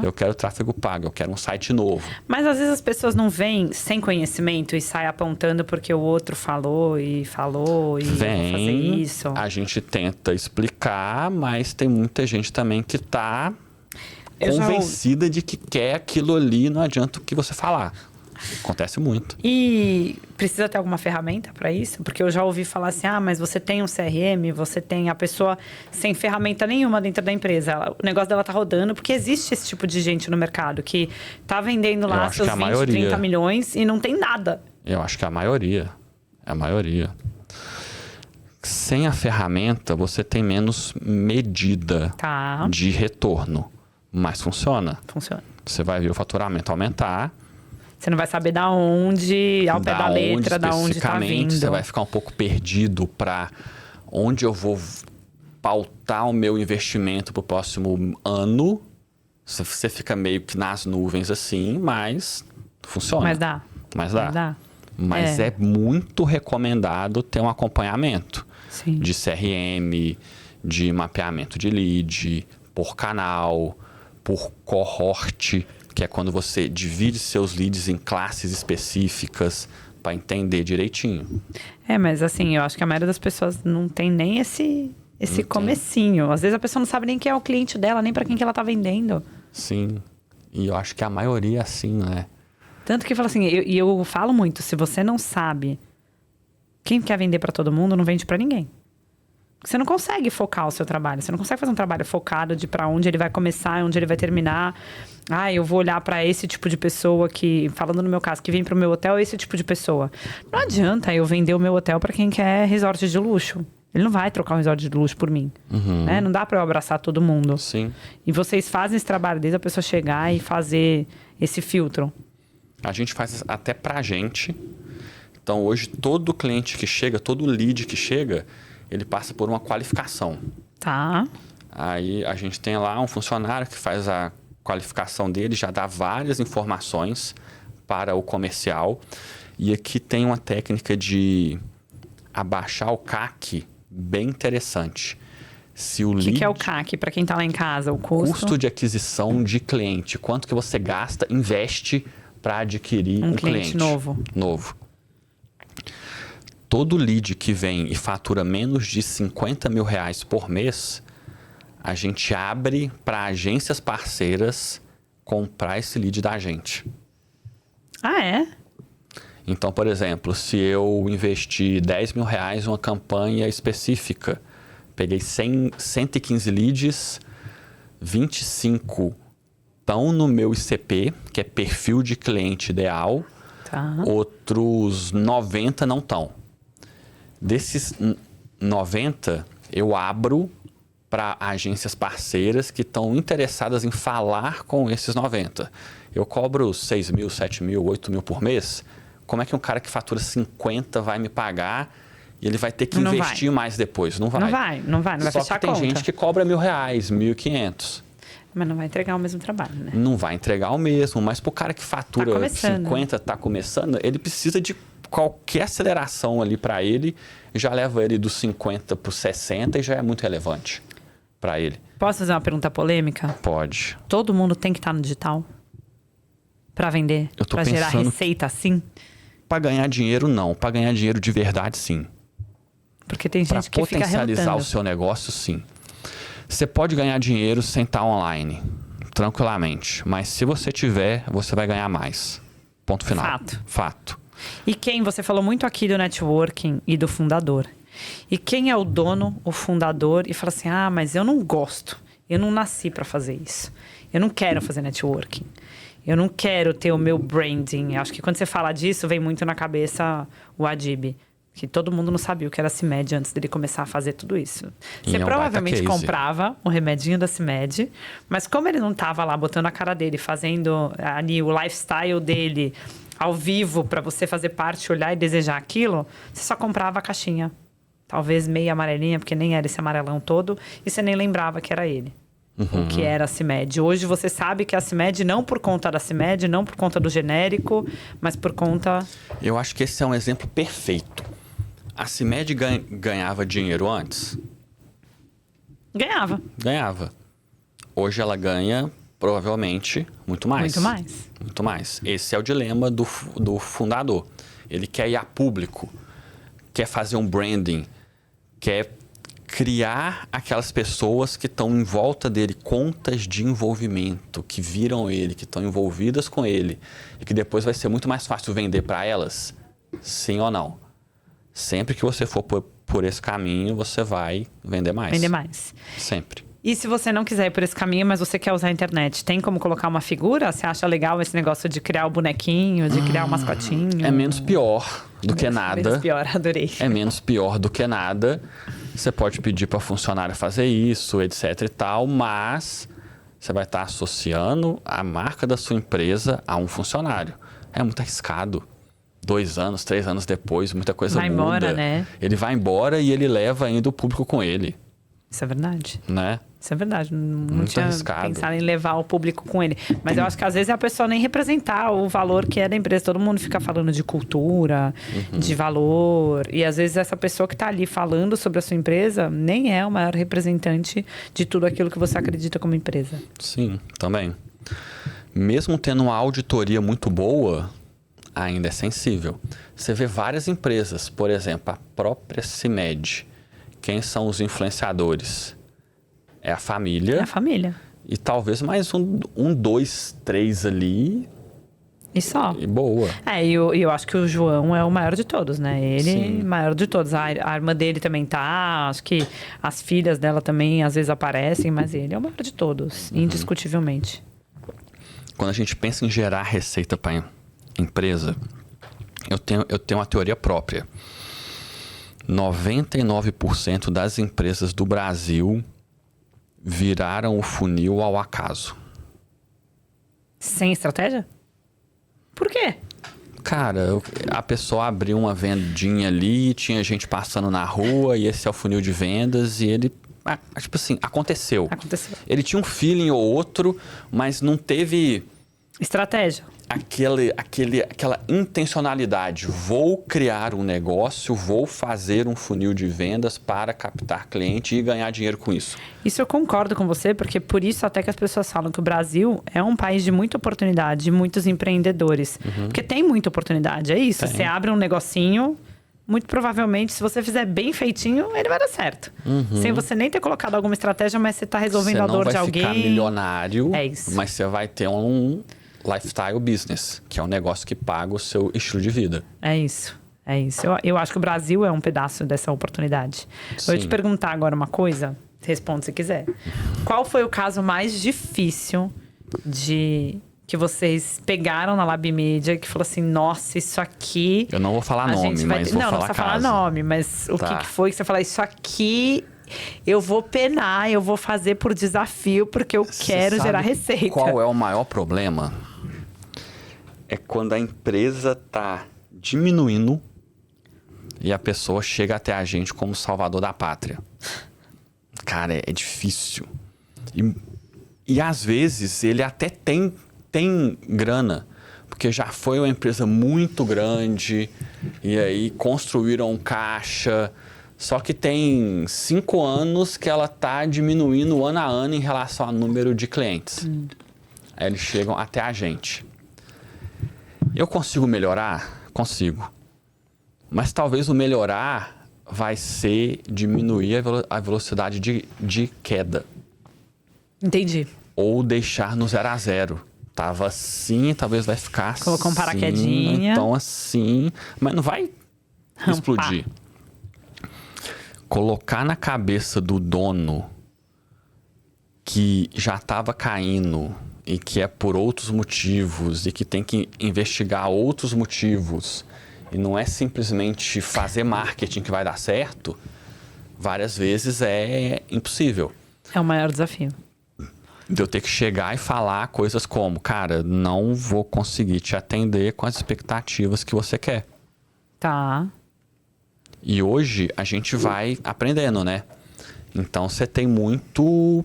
S2: eu quero tráfego pago, eu quero um site novo.
S1: Mas às vezes as pessoas não vêm sem conhecimento e saem apontando porque o outro falou e vou fazer isso.
S2: A gente tenta explicar, mas tem muita gente também que está convencida de que quer aquilo ali, não adianta o que você falar. Acontece muito.
S1: E precisa ter alguma ferramenta para isso? Porque eu já ouvi falar assim, mas você tem um CRM, você tem a pessoa sem ferramenta nenhuma dentro da empresa. O negócio dela tá rodando, porque existe esse tipo de gente no mercado que tá vendendo lá seus 20, 30 milhões e não tem nada.
S2: Eu acho que a maioria. É a maioria. Sem a ferramenta, você tem menos medida de retorno. Mas funciona.
S1: Funciona.
S2: Você vai ver o faturamento aumentar.
S1: Você não vai saber da onde, ao pé da letra, da onde está vindo.
S2: Você vai ficar um pouco perdido para onde eu vou pautar o meu investimento para o próximo ano. Você fica meio que nas nuvens assim, mas funciona.
S1: Mas dá.
S2: Mas é muito recomendado ter um acompanhamento
S1: Sim.
S2: de CRM, de mapeamento de lead, por canal, por cohorte, que é quando você divide seus leads em classes específicas para entender direitinho.
S1: Mas assim, eu acho que a maioria das pessoas não tem nem esse comecinho. Às vezes a pessoa não sabe nem quem é o cliente dela, nem para quem que ela tá vendendo.
S2: Sim, e eu acho que a maioria é assim, né?
S1: Tanto que fala assim, eu falo muito, se você não sabe quem quer vender para todo mundo, não vende para ninguém. Você não consegue focar o seu trabalho. Você não consegue fazer um trabalho focado de para onde ele vai começar e onde ele vai terminar. Eu vou olhar para esse tipo de pessoa que, falando no meu caso, que vem para o meu hotel, esse tipo de pessoa. Não adianta eu vender o meu hotel para quem quer resort de luxo. Ele não vai trocar um resort de luxo por mim. Né? Não dá para eu abraçar todo mundo.
S2: Sim.
S1: E vocês fazem esse trabalho desde a pessoa chegar e fazer esse filtro.
S2: A gente faz até pra gente. Então, hoje, todo cliente que chega, todo lead que chega, ele passa por uma qualificação.
S1: Tá.
S2: Aí a gente tem lá um funcionário que faz a qualificação dele, já dá várias informações para o comercial. E aqui tem uma técnica de abaixar o CAC bem interessante. Se o
S1: que é o CAC para quem está lá em casa? O
S2: custo de aquisição de cliente. Quanto que você gasta, investe para adquirir um cliente novo. Todo lead que vem e fatura menos de 50 mil reais por mês, a gente abre para agências parceiras comprar esse lead da gente.
S1: Ah, é?
S2: Então, por exemplo, se eu investi R$10.000 em uma campanha específica, peguei 115 leads, 25 estão no meu ICP, que é perfil de cliente ideal, outros 90 não estão. Desses 90, eu abro para agências parceiras que estão interessadas em falar com esses 90. Eu cobro 6 mil, 7 mil, 8 mil por mês. Como é que um cara que fatura 50 vai me pagar e ele vai ter que investir mais depois? Não vai.
S1: Não vai
S2: Só
S1: fechar a
S2: que tem
S1: conta.
S2: gente que cobra R$1.000, 1.500.
S1: Mas não vai entregar o mesmo trabalho, né?
S2: Não vai entregar o mesmo, mas para o cara que fatura 50, está começando, ele precisa de qualquer aceleração ali para ele, já leva ele dos 50 para os 60 e já é muito relevante para ele.
S1: Posso fazer uma pergunta polêmica?
S2: Pode.
S1: Todo mundo tem que estar no digital? Para vender? Para gerar receita assim?
S2: Para ganhar dinheiro, não. Para ganhar dinheiro de verdade, sim.
S1: Porque tem gente que fica relutando.
S2: Para potencializar o seu negócio, sim. Você pode ganhar dinheiro sem estar online, tranquilamente. Mas se você tiver, você vai ganhar mais. Ponto final. Fato.
S1: E quem, você falou muito aqui do networking e do fundador. E quem é o dono, o fundador, e fala assim, mas eu não gosto. Eu não nasci para fazer isso. Eu não quero fazer networking. Eu não quero ter o meu branding. Acho que quando você fala disso, vem muito na cabeça o Adib. Que todo mundo não sabia o que era CIMED antes dele começar a fazer tudo isso. Você provavelmente comprava o remedinho da CIMED, mas como ele não estava lá botando a cara dele, fazendo ali o lifestyle dele ao vivo para você fazer parte, olhar e desejar aquilo, você só comprava a caixinha. Talvez meia amarelinha, porque nem era esse amarelão todo, e você nem lembrava que era ele. O que era a CIMED. Hoje você sabe que a CIMED, não por conta da CIMED, não por conta do genérico, mas por conta...
S2: Eu acho que esse é um exemplo perfeito. A CIMED ganhava dinheiro antes? Ganhava. Hoje ela ganha, provavelmente, muito mais. Muito mais. Esse é o dilema do fundador. Ele quer ir a público, quer fazer um branding, quer criar aquelas pessoas que estão em volta dele, contas de envolvimento, que viram ele, que estão envolvidas com ele, e que depois vai ser muito mais fácil vender para elas, sim ou não? Sempre que você for por esse caminho, você vai vender mais. Sempre.
S1: E se você não quiser ir por esse caminho, mas você quer usar a internet, tem como colocar uma figura? Você acha legal esse negócio de criar o bonequinho, de criar o mascotinho?
S2: É menos pior do que nada.
S1: Menos pior, adorei.
S2: É menos pior do que nada. Você pode pedir para funcionário fazer isso, etc e tal, mas você vai estar associando a marca da sua empresa a um funcionário. É muito arriscado. 2 anos, 3 anos depois, muita coisa muda. Vai embora,
S1: né?
S2: Ele vai embora e ele leva ainda o público com ele.
S1: Isso é verdade.
S2: Né?
S1: Isso é verdade. Não
S2: muito
S1: tinha
S2: arriscado.
S1: Pensado em levar o público com ele. Mas eu acho que às vezes a pessoa nem representar o valor que é da empresa. Todo mundo fica falando de cultura, de valor. E às vezes essa pessoa que está ali falando sobre a sua empresa nem é o maior representante de tudo aquilo que você acredita como empresa.
S2: Sim, também. Mesmo tendo uma auditoria muito boa, ainda é sensível. Você vê várias empresas, por exemplo, a própria CIMED. Quem são os influenciadores? É a família.
S1: É a família.
S2: E talvez mais um 2, 3 ali.
S1: E só.
S2: E boa.
S1: E eu acho que o João é o maior de todos, né? Ele é o maior de todos. A irmã dele também tá. Acho que as filhas dela também às vezes aparecem, mas ele é o maior de todos, indiscutivelmente.
S2: Quando a gente pensa em gerar receita para empresa, eu tenho uma teoria própria. 99% das empresas do Brasil viraram o funil ao acaso.
S1: Sem estratégia? Por quê?
S2: Cara, a pessoa abriu uma vendinha ali, tinha gente passando na rua, e esse é o funil de vendas, e ele... tipo assim, aconteceu. Ele tinha um feeling ou outro, mas não teve...
S1: estratégia.
S2: Aquela intencionalidade. Vou criar um negócio, vou fazer um funil de vendas para captar cliente e ganhar dinheiro com isso.
S1: Isso eu concordo com você, porque por isso até que as pessoas falam que o Brasil é um país de muita oportunidade, de muitos empreendedores. Porque tem muita oportunidade, é isso. Você abre um negocinho, muito provavelmente, se você fizer bem feitinho, ele vai dar certo. Sem você nem ter colocado alguma estratégia, mas você está resolvendo a dor de alguém.
S2: Você não vai ficar milionário,
S1: é isso.
S2: Mas você vai ter um lifestyle business, que é um negócio que paga o seu estilo de vida.
S1: É isso. É isso. Eu acho que o Brasil é um pedaço dessa oportunidade.
S2: Sim.
S1: Eu vou te perguntar agora uma coisa. Responde se quiser. Qual foi o caso mais difícil que vocês pegaram na Lab Media que falou assim, nossa, isso aqui...
S2: Eu não vou falar nome, mas vou falar
S1: não precisa falar nome, mas o
S2: Tá.
S1: que foi que você falou, isso aqui eu vou penar, eu vou fazer por desafio, porque eu quero
S2: Você
S1: gerar
S2: sabe
S1: receita.
S2: Qual é o maior problema? É quando a empresa tá diminuindo e a pessoa chega até a gente como salvador da pátria. Cara, é difícil. E às vezes ele até tem grana, porque já foi uma empresa muito grande e aí construíram um caixa. Só que tem 5 anos que ela tá diminuindo ano a ano em relação ao número de clientes. Aí eles chegam até a gente. Eu consigo melhorar? Consigo. Mas talvez o melhorar vai ser diminuir a velocidade de queda.
S1: Entendi.
S2: Ou deixar no 0 a 0. Tava assim, talvez vai ficar assim.
S1: Colocou um paraquedinha.
S2: Então assim, mas não vai
S1: Rampar.
S2: explodir. Colocar na cabeça do dono que já estava caindo e que é por outros motivos e que tem que investigar outros motivos e não é simplesmente fazer marketing que vai dar certo, várias vezes é impossível.
S1: É o maior desafio.
S2: De eu ter que chegar e falar coisas como, cara, não vou conseguir te atender com as expectativas que você quer.
S1: Tá.
S2: E hoje a gente vai aprendendo, né? Então você tem muito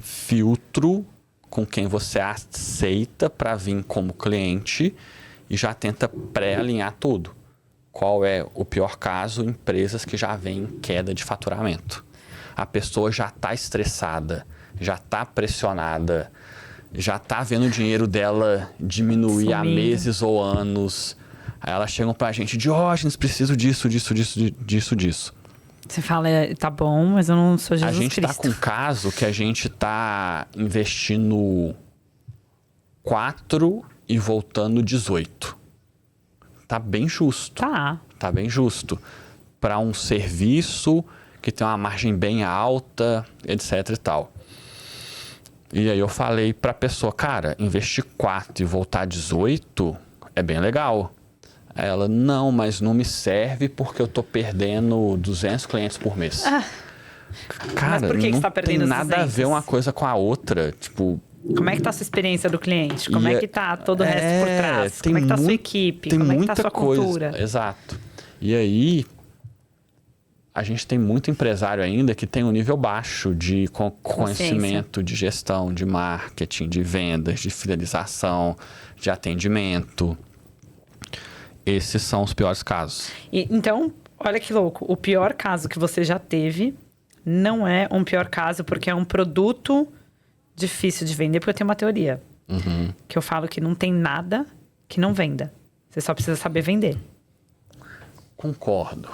S2: filtro com quem você aceita para vir como cliente e já tenta pré-alinhar tudo. Qual é o pior caso? Empresas que já vêm em queda de faturamento. A pessoa já está estressada, já está pressionada, já está vendo o dinheiro dela diminuir há meses ou anos. Aí elas chegam pra gente, Diógenes, preciso disso.
S1: Você fala, tá bom, mas eu não sou Jesus Cristo.
S2: A gente tá com um caso que a gente tá investindo 4 e voltando 18. Tá bem justo. Tá bem justo. Para um serviço que tem uma margem bem alta, etc e tal. E aí eu falei pra pessoa, cara, investir 4 e voltar 18 é bem legal. Aí ela, não, mas não me serve porque eu tô perdendo 200 clientes por mês. Cara,
S1: mas por que
S2: não
S1: você tá perdendo
S2: tem nada
S1: 200?
S2: a ver uma coisa com a outra. Tipo,
S1: como é que tá a sua experiência do cliente? Como é que tá todo o resto por trás? Como é que tá a sua equipe?
S2: Tem
S1: Como é que
S2: muita
S1: tá a sua cultura?
S2: coisa. Exato. E aí, a gente tem muito empresário ainda que tem um nível baixo de conhecimento, de gestão, de marketing, de vendas, de fidelização, de atendimento. Esses são os piores casos.
S1: Então, olha que louco. O pior caso que você já teve não é um pior caso porque é um produto difícil de vender, porque eu tenho uma teoria. Que eu falo que não tem nada que não venda. Você só precisa saber vender.
S2: Concordo.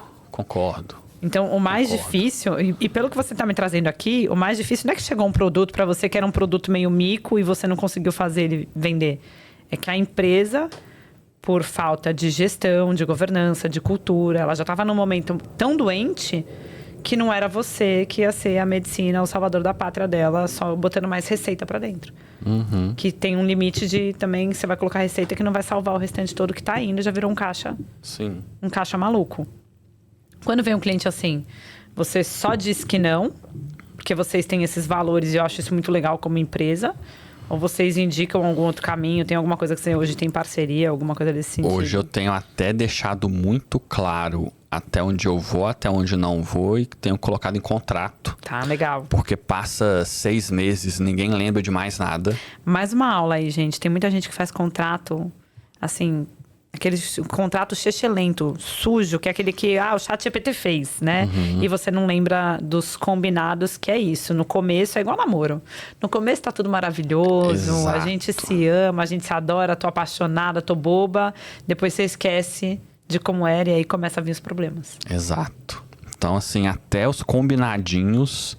S1: Então, o mais difícil, e pelo que você está me trazendo aqui, o mais difícil não é que chegou um produto para você que era um produto meio mico e você não conseguiu fazer ele vender. É que a empresa, por falta de gestão, de governança, de cultura, ela já estava num momento tão doente que não era você que ia ser a medicina, o salvador da pátria dela, só botando mais receita para dentro. Que tem um limite de também, você vai colocar receita que não vai salvar o restante todo que está indo, já virou um caixa.
S2: Sim.
S1: Um caixa maluco. Quando vem um cliente assim, você só diz que não, porque vocês têm esses valores e eu acho isso muito legal como empresa, ou vocês indicam algum outro caminho, tem alguma coisa que você hoje tem parceria, alguma coisa desse sentido?
S2: Hoje eu tenho até deixado muito claro até onde eu vou, até onde não vou e tenho colocado em contrato.
S1: Tá, legal.
S2: Porque passa 6 meses, ninguém lembra de mais nada.
S1: Mais uma aula aí, gente. Tem muita gente que faz contrato, assim, aquele contrato lento, sujo, que é aquele que o ChatGPT fez, né? E você não lembra dos combinados, que é isso. No começo é igual namoro. No começo tá tudo maravilhoso,
S2: Exato.
S1: a gente se ama, a gente se adora, tô apaixonada, tô boba. Depois você esquece de como era e aí começa a vir os problemas.
S2: Exato. Então, assim, até os combinadinhos,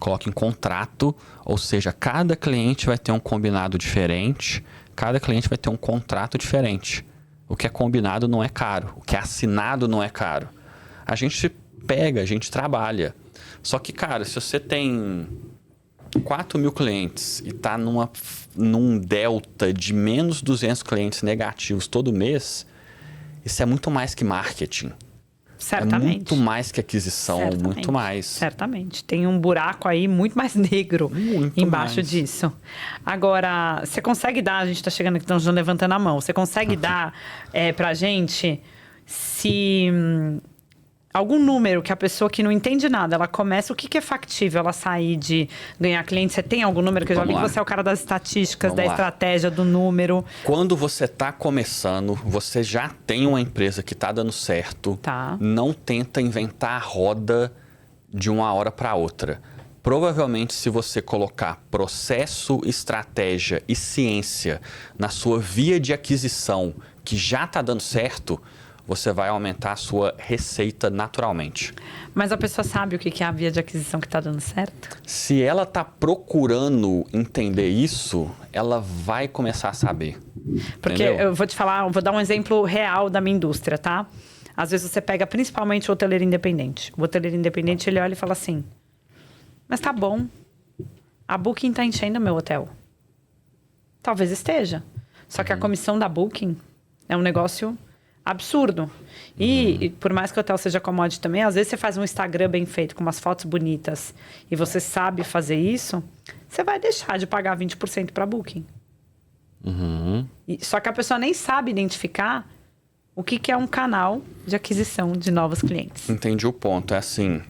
S2: coloca em contrato, ou seja, cada cliente vai ter um combinado diferente, cada cliente vai ter um contrato diferente. O que é combinado não é caro, o que é assinado não é caro. A gente pega, a gente trabalha. Só que, cara, se você tem 4.000 clientes e tá num delta de menos 200 clientes negativos todo mês, isso é muito mais que marketing.
S1: Certamente.
S2: É muito mais que aquisição,
S1: Certamente.
S2: muito mais.
S1: Certamente. Tem um buraco aí muito mais negro embaixo disso. Agora, você consegue dar, a gente está chegando aqui, estamos levantando a mão, você consegue dar pra gente se algum número que a pessoa que não entende nada, ela começa, o que é factível ela sair de ganhar cliente? Você tem algum número? Que eu já vi que você é o cara das estatísticas, da estratégia, do número.
S2: Quando você está começando, você já tem uma empresa que está dando certo.
S1: Tá.
S2: Não tenta inventar a roda de uma hora para outra. Provavelmente, se você colocar processo, estratégia e ciência na sua via de aquisição, que já está dando certo, você vai aumentar a sua receita naturalmente.
S1: Mas a pessoa sabe o que é a via de aquisição que está dando certo?
S2: Se ela está procurando entender isso, ela vai começar a saber.
S1: Porque
S2: entendeu?
S1: eu vou te falar, vou dar um exemplo real da minha indústria, tá? Às vezes você pega principalmente o hoteleiro independente. O hoteleiro independente, ele olha e fala assim, mas tá bom, a Booking está enchendo meu hotel. Talvez esteja. Só que a comissão da Booking é um negócio absurdo. E por mais que o hotel seja commodity também, às vezes você faz um Instagram bem feito, com umas fotos bonitas, e você sabe fazer isso, você vai deixar de pagar 20% para Booking. Só que a pessoa nem sabe identificar o que é um canal de aquisição de novos clientes.
S2: Entendi o ponto. É assim,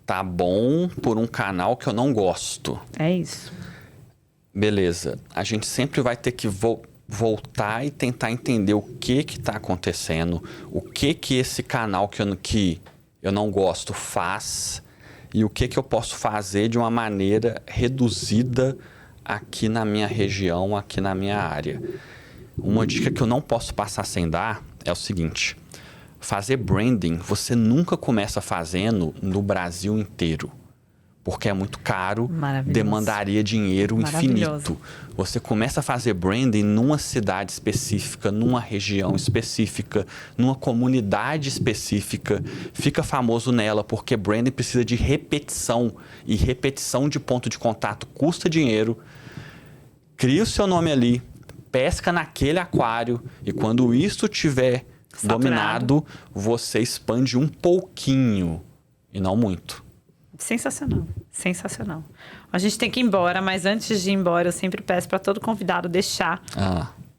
S2: tá bom por um canal que eu não gosto.
S1: É isso.
S2: Beleza. A gente sempre vai ter que voltar e tentar entender o que está acontecendo, o que esse canal que eu não gosto faz e o que eu posso fazer de uma maneira reduzida aqui na minha região, aqui na minha área. Uma dica que eu não posso passar sem dar é o seguinte: fazer branding você nunca começa fazendo no Brasil inteiro. Porque é muito caro, demandaria dinheiro infinito. Você começa a fazer branding numa cidade específica, numa região específica, numa comunidade específica. Fica famoso nela, porque branding precisa de repetição. E repetição de ponto de contato custa dinheiro. Cria o seu nome ali, pesca naquele aquário. E quando isso estiver dominado, você expande um pouquinho e não muito.
S1: Sensacional, sensacional. A gente tem que ir embora, mas antes de ir embora, eu sempre peço para todo convidado deixar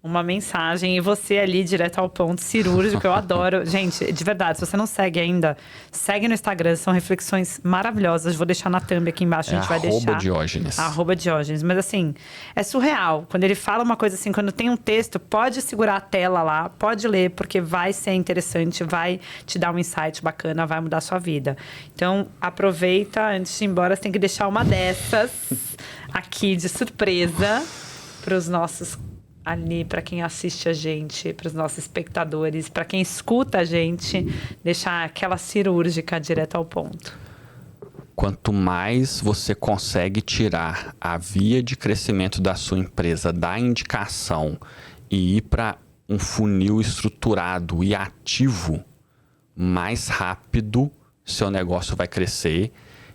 S1: uma mensagem. E você ali, direto ao ponto, cirúrgico, eu adoro. Gente, de verdade, se você não segue ainda, segue no Instagram, são reflexões maravilhosas. Vou deixar na thumb aqui embaixo, a gente vai deixar.
S2: @Diógenes.
S1: @Diógenes. Mas assim, é surreal. Quando ele fala uma coisa assim, quando tem um texto, pode segurar a tela lá, pode ler, porque vai ser interessante, vai te dar um insight bacana, vai mudar a sua vida. Então, aproveita, antes de ir embora, você tem que deixar uma dessas aqui de surpresa para os nossos ali, para quem assiste a gente, para os nossos espectadores, para quem escuta a gente, deixar aquela cirúrgica direto ao ponto.
S2: Quanto mais você consegue tirar a via de crescimento da sua empresa da indicação e ir para um funil estruturado e ativo, mais rápido seu negócio vai crescer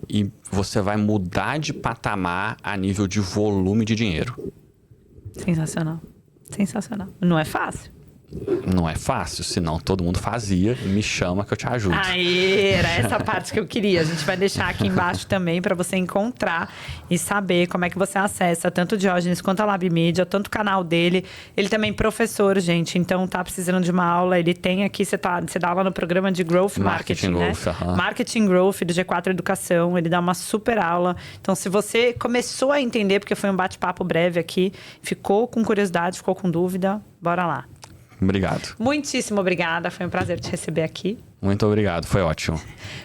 S2: e você vai mudar de patamar a nível de volume de dinheiro.
S1: Sensacional. Sensacional. Não é fácil.
S2: Não é fácil, senão todo mundo fazia e me chama que eu te ajudo.
S1: Aí, era essa parte que eu queria. A gente vai deixar aqui embaixo também para você encontrar e saber como é que você acessa tanto o Diógenes quanto a Lab Media, tanto o canal dele. Ele também é professor, gente, então tá precisando de uma aula. Ele tem aqui, você dá aula no programa de Growth Marketing, né? Marketing Growth do G4 Educação. Ele dá uma super aula. Então, se você começou a entender, porque foi um bate-papo breve aqui, ficou com curiosidade, ficou com dúvida, bora lá.
S2: Obrigado.
S1: Muitíssimo obrigada. Foi um prazer te receber aqui.
S2: Muito obrigado. Foi ótimo.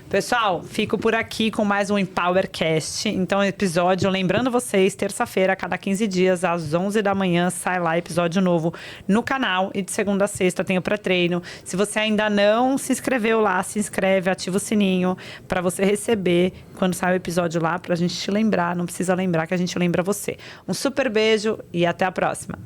S1: Pessoal, fico por aqui com mais um Empowercast. Então, episódio, lembrando vocês, terça-feira, a cada 15 dias, às 11 da manhã, sai lá episódio novo no canal. E de segunda a sexta tem o pré-treino. Se você ainda não se inscreveu lá, se inscreve, ativa o sininho para você receber quando sai o episódio lá, pra gente te lembrar. Não precisa lembrar que a gente lembra você. Um super beijo e até a próxima.